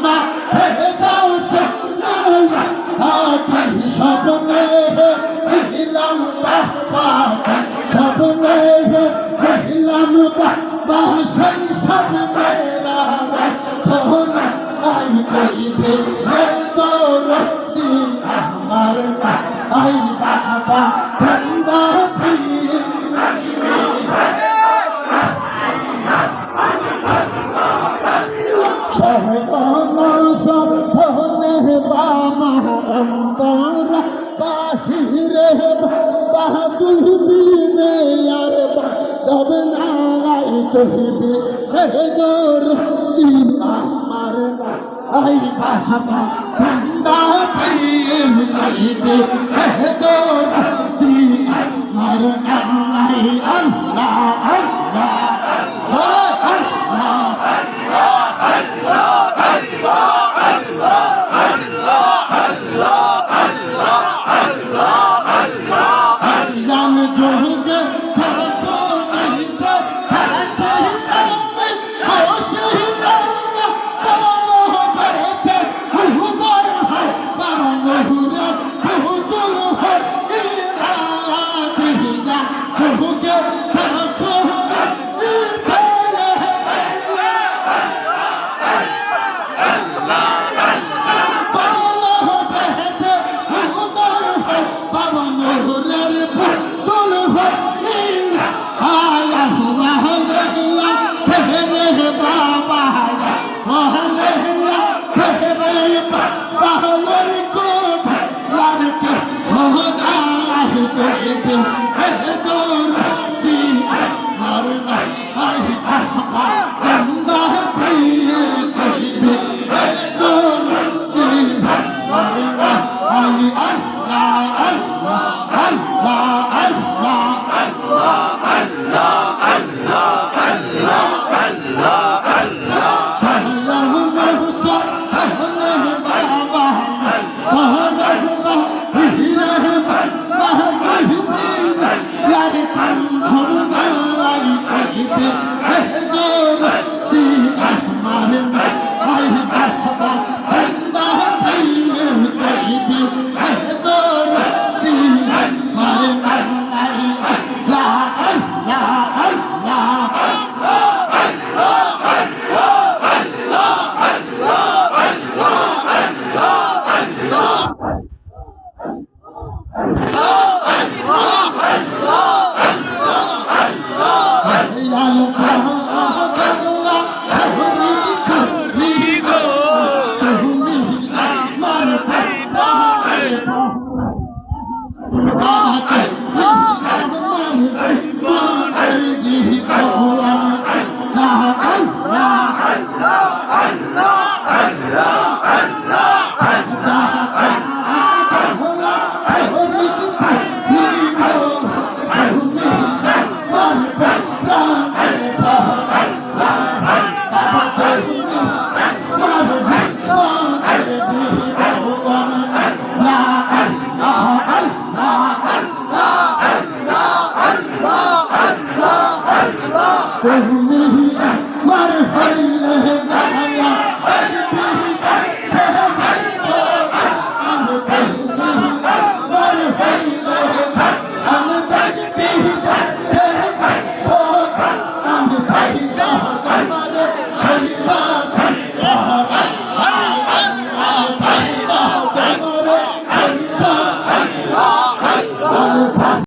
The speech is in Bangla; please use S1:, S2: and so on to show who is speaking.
S1: মা হে যাও সোনায়া আদি স্বপ্নে দিলাম বাবা স্বপ্নে দিলাম বাবা সেই স্বপ্নের খোনা আই কইবে রে তোর আমার না আই বাবা চন্দা বামা বাহিরে বাহাদুর বিনে আর তবে নাই কহিবি হে দোর আমার না আই বাবা ঠান্ডা পীর কহিবি হে দোর আমার না আই আল্লাহ আল্লাহ Allah